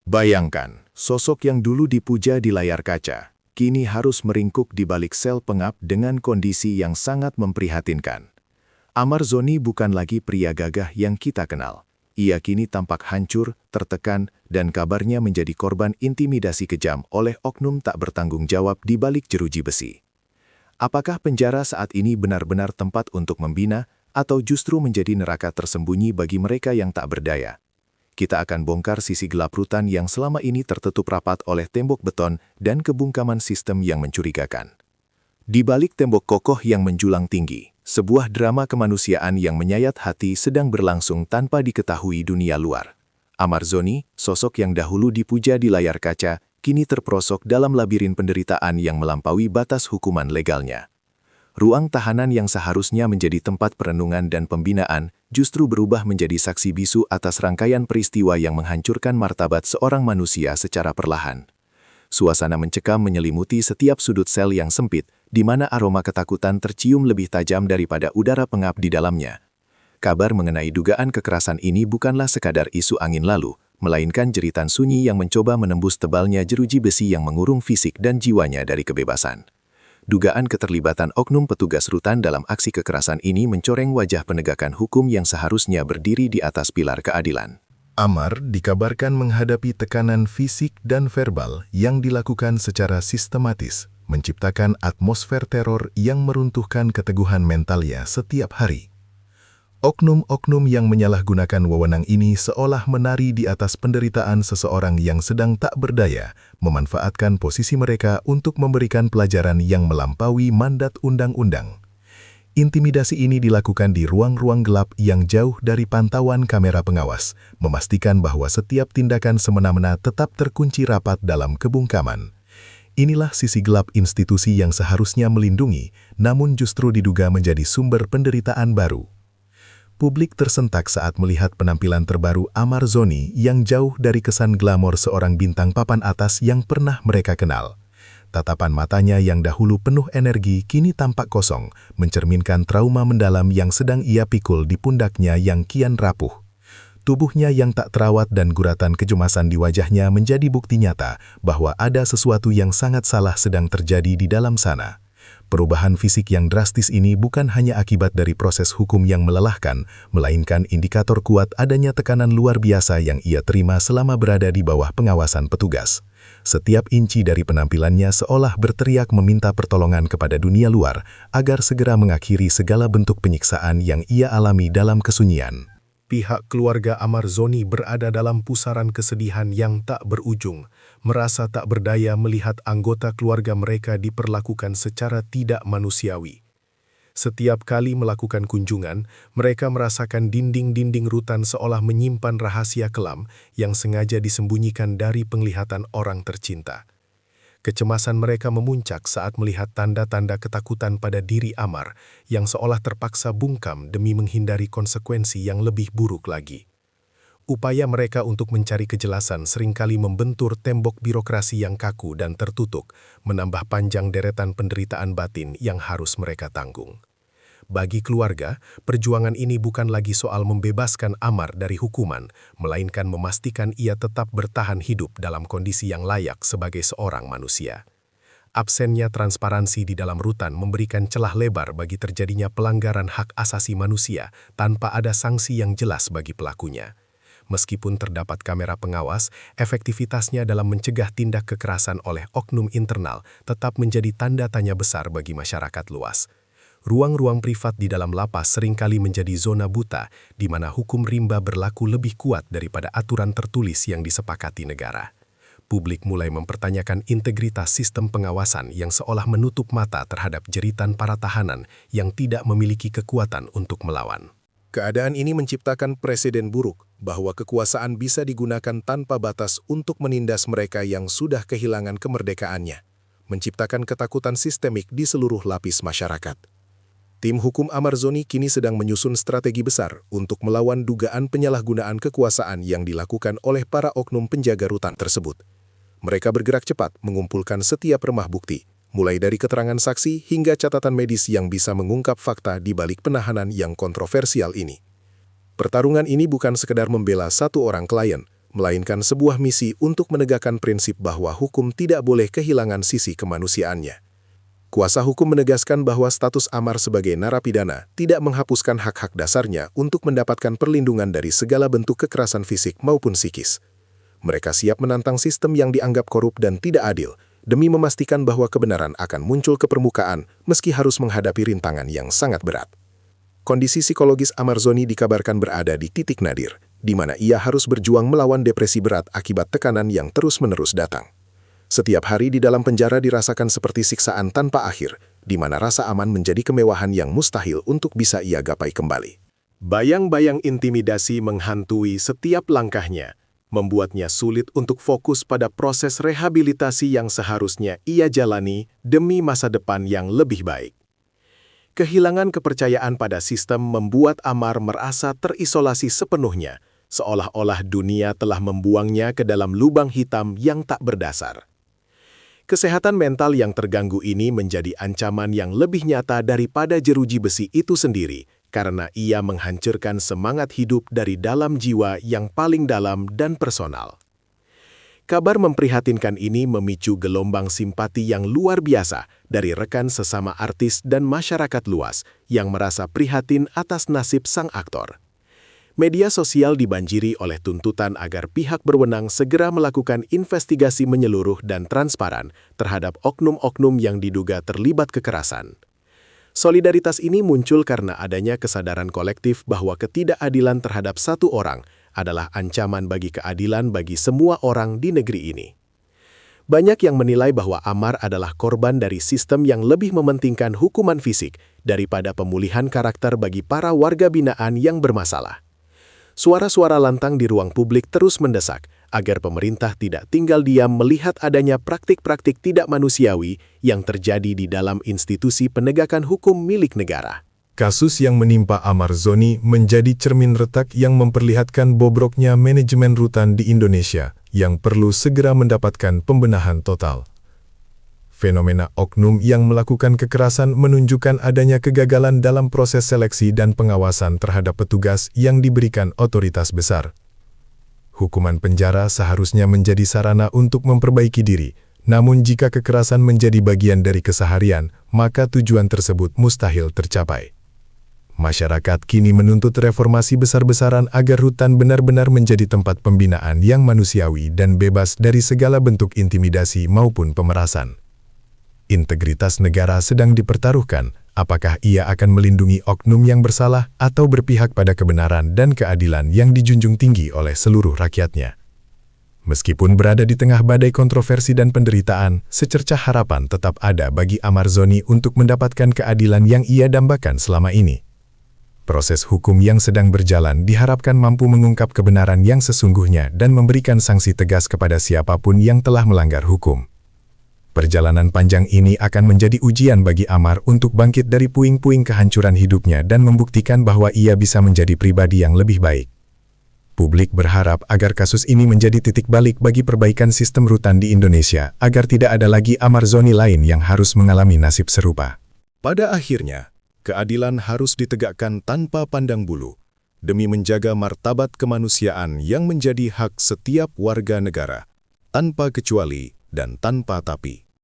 Bayangkan, sosok yang dulu dipuja di layar kaca, kini harus meringkuk di balik sel pengap dengan kondisi yang sangat memprihatinkan. Amar Zoni bukan lagi pria gagah yang kita kenal. Ia kini tampak hancur, tertekan, dan kabarnya menjadi korban intimidasi kejam oleh oknum tak bertanggung jawab di balik jeruji besi. Apakah penjara saat ini benar-benar tempat untuk membina, atau justru menjadi neraka tersembunyi bagi mereka yang tak berdaya? Kita akan bongkar sisi gelap rutan yang selama ini tertutup rapat oleh tembok beton dan kebungkaman sistem yang mencurigakan. Di balik tembok kokoh yang menjulang tinggi, sebuah drama kemanusiaan yang menyayat hati sedang berlangsung tanpa diketahui dunia luar. Amar Zoni, sosok yang dahulu dipuja di layar kaca, kini terperosok dalam labirin penderitaan yang melampaui batas hukuman legalnya. Ruang tahanan yang seharusnya menjadi tempat perenungan dan pembinaan, justru berubah menjadi saksi bisu atas rangkaian peristiwa yang menghancurkan martabat seorang manusia secara perlahan. Suasana mencekam menyelimuti setiap sudut sel yang sempit, di mana aroma ketakutan tercium lebih tajam daripada udara pengap di dalamnya. Kabar mengenai dugaan kekerasan ini bukanlah sekadar isu angin lalu, melainkan jeritan sunyi yang mencoba menembus tebalnya jeruji besi yang mengurung fisik dan jiwanya dari kebebasan. Dugaan keterlibatan oknum petugas rutan dalam aksi kekerasan ini mencoreng wajah penegakan hukum yang seharusnya berdiri di atas pilar keadilan. Amar dikabarkan menghadapi tekanan fisik dan verbal yang dilakukan secara sistematis, menciptakan atmosfer teror yang meruntuhkan keteguhan mentalnya setiap hari. Oknum-oknum yang menyalahgunakan wewenang ini seolah menari di atas penderitaan seseorang yang sedang tak berdaya, memanfaatkan posisi mereka untuk memberikan pelajaran yang melampaui mandat undang-undang. Intimidasi ini dilakukan di ruang-ruang gelap yang jauh dari pantauan kamera pengawas, memastikan bahwa setiap tindakan semena-mena tetap terkunci rapat dalam kebungkaman. Inilah sisi gelap institusi yang seharusnya melindungi, namun justru diduga menjadi sumber penderitaan baru. Publik tersentak saat melihat penampilan terbaru Amar Zoni yang jauh dari kesan glamor seorang bintang papan atas yang pernah mereka kenal. Tatapan matanya yang dahulu penuh energi kini tampak kosong, mencerminkan trauma mendalam yang sedang ia pikul di pundaknya yang kian rapuh. Tubuhnya yang tak terawat dan guratan kecemasan di wajahnya menjadi bukti nyata bahwa ada sesuatu yang sangat salah sedang terjadi di dalam sana. Perubahan fisik yang drastis ini bukan hanya akibat dari proses hukum yang melelahkan, melainkan indikator kuat adanya tekanan luar biasa yang ia terima selama berada di bawah pengawasan petugas. Setiap inci dari penampilannya seolah berteriak meminta pertolongan kepada dunia luar agar segera mengakhiri segala bentuk penyiksaan yang ia alami dalam kesunyian. Pihak keluarga Amar Zoni berada dalam pusaran kesedihan yang tak berujung, merasa tak berdaya melihat anggota keluarga mereka diperlakukan secara tidak manusiawi. Setiap kali melakukan kunjungan, mereka merasakan dinding-dinding rutan seolah menyimpan rahasia kelam yang sengaja disembunyikan dari penglihatan orang tercinta. Kecemasan mereka memuncak saat melihat tanda-tanda ketakutan pada diri Amar yang seolah terpaksa bungkam demi menghindari konsekuensi yang lebih buruk lagi. Upaya mereka untuk mencari kejelasan seringkali membentur tembok birokrasi yang kaku dan tertutup, menambah panjang deretan penderitaan batin yang harus mereka tanggung. Bagi keluarga, perjuangan ini bukan lagi soal membebaskan Amar dari hukuman, melainkan memastikan ia tetap bertahan hidup dalam kondisi yang layak sebagai seorang manusia. Absennya transparansi di dalam rutan memberikan celah lebar bagi terjadinya pelanggaran hak asasi manusia tanpa ada sanksi yang jelas bagi pelakunya. Meskipun terdapat kamera pengawas, efektivitasnya dalam mencegah tindak kekerasan oleh oknum internal tetap menjadi tanda tanya besar bagi masyarakat luas. Ruang-ruang privat di dalam lapas seringkali menjadi zona buta, di mana hukum rimba berlaku lebih kuat daripada aturan tertulis yang disepakati negara. Publik mulai mempertanyakan integritas sistem pengawasan yang seolah menutup mata terhadap jeritan para tahanan yang tidak memiliki kekuatan untuk melawan. Keadaan ini menciptakan presiden buruk bahwa kekuasaan bisa digunakan tanpa batas untuk menindas mereka yang sudah kehilangan kemerdekaannya, menciptakan ketakutan sistemik di seluruh lapis masyarakat. Tim hukum Amar Zoni kini sedang menyusun strategi besar untuk melawan dugaan penyalahgunaan kekuasaan yang dilakukan oleh para oknum penjaga rutan tersebut. Mereka bergerak cepat mengumpulkan setiap remah bukti, mulai dari keterangan saksi hingga catatan medis yang bisa mengungkap fakta di balik penahanan yang kontroversial ini. Pertarungan ini bukan sekedar membela satu orang klien, melainkan sebuah misi untuk menegakkan prinsip bahwa hukum tidak boleh kehilangan sisi kemanusiaannya. Kuasa hukum menegaskan bahwa status Amar sebagai narapidana tidak menghapuskan hak-hak dasarnya untuk mendapatkan perlindungan dari segala bentuk kekerasan fisik maupun psikis. Mereka siap menantang sistem yang dianggap korup dan tidak adil, demi memastikan bahwa kebenaran akan muncul ke permukaan meski harus menghadapi rintangan yang sangat berat. Kondisi psikologis Amar Zoni dikabarkan berada di titik nadir, di mana ia harus berjuang melawan depresi berat akibat tekanan yang terus-menerus datang. Setiap hari di dalam penjara dirasakan seperti siksaan tanpa akhir, di mana rasa aman menjadi kemewahan yang mustahil untuk bisa ia gapai kembali. Bayang-bayang intimidasi menghantui setiap langkahnya, membuatnya sulit untuk fokus pada proses rehabilitasi yang seharusnya ia jalani demi masa depan yang lebih baik. Kehilangan kepercayaan pada sistem membuat Amar merasa terisolasi sepenuhnya, seolah-olah dunia telah membuangnya ke dalam lubang hitam yang tak berdasar. Kesehatan mental yang terganggu ini menjadi ancaman yang lebih nyata daripada jeruji besi itu sendiri, karena ia menghancurkan semangat hidup dari dalam jiwa yang paling dalam dan personal. Kabar memprihatinkan ini memicu gelombang simpati yang luar biasa dari rekan sesama artis dan masyarakat luas yang merasa prihatin atas nasib sang aktor. Media sosial dibanjiri oleh tuntutan agar pihak berwenang segera melakukan investigasi menyeluruh dan transparan terhadap oknum-oknum yang diduga terlibat kekerasan. Solidaritas ini muncul karena adanya kesadaran kolektif bahwa ketidakadilan terhadap satu orang adalah ancaman bagi keadilan bagi semua orang di negeri ini. Banyak yang menilai bahwa Amar adalah korban dari sistem yang lebih mementingkan hukuman fisik daripada pemulihan karakter bagi para warga binaan yang bermasalah. Suara-suara lantang di ruang publik terus mendesak agar pemerintah tidak tinggal diam melihat adanya praktik-praktik tidak manusiawi yang terjadi di dalam institusi penegakan hukum milik negara. Kasus yang menimpa Amar Zoni menjadi cermin retak yang memperlihatkan bobroknya manajemen rutan di Indonesia yang perlu segera mendapatkan pembenahan total. Fenomena oknum yang melakukan kekerasan menunjukkan adanya kegagalan dalam proses seleksi dan pengawasan terhadap petugas yang diberikan otoritas besar. Hukuman penjara seharusnya menjadi sarana untuk memperbaiki diri, namun jika kekerasan menjadi bagian dari keseharian, maka tujuan tersebut mustahil tercapai. Masyarakat kini menuntut reformasi besar-besaran agar rutan benar-benar menjadi tempat pembinaan yang manusiawi dan bebas dari segala bentuk intimidasi maupun pemerasan. Integritas negara sedang dipertaruhkan, apakah ia akan melindungi oknum yang bersalah atau berpihak pada kebenaran dan keadilan yang dijunjung tinggi oleh seluruh rakyatnya. Meskipun berada di tengah badai kontroversi dan penderitaan, secercah harapan tetap ada bagi Amar Zoni untuk mendapatkan keadilan yang ia dambakan selama ini. Proses hukum yang sedang berjalan diharapkan mampu mengungkap kebenaran yang sesungguhnya dan memberikan sanksi tegas kepada siapapun yang telah melanggar hukum. Perjalanan panjang ini akan menjadi ujian bagi Amar untuk bangkit dari puing-puing kehancuran hidupnya dan membuktikan bahwa ia bisa menjadi pribadi yang lebih baik. Publik berharap agar kasus ini menjadi titik balik bagi perbaikan sistem rutan di Indonesia, agar tidak ada lagi Amar Zoni lain yang harus mengalami nasib serupa. Pada akhirnya, keadilan harus ditegakkan tanpa pandang bulu, demi menjaga martabat kemanusiaan yang menjadi hak setiap warga negara, tanpa kecuali dan tanpa tapi.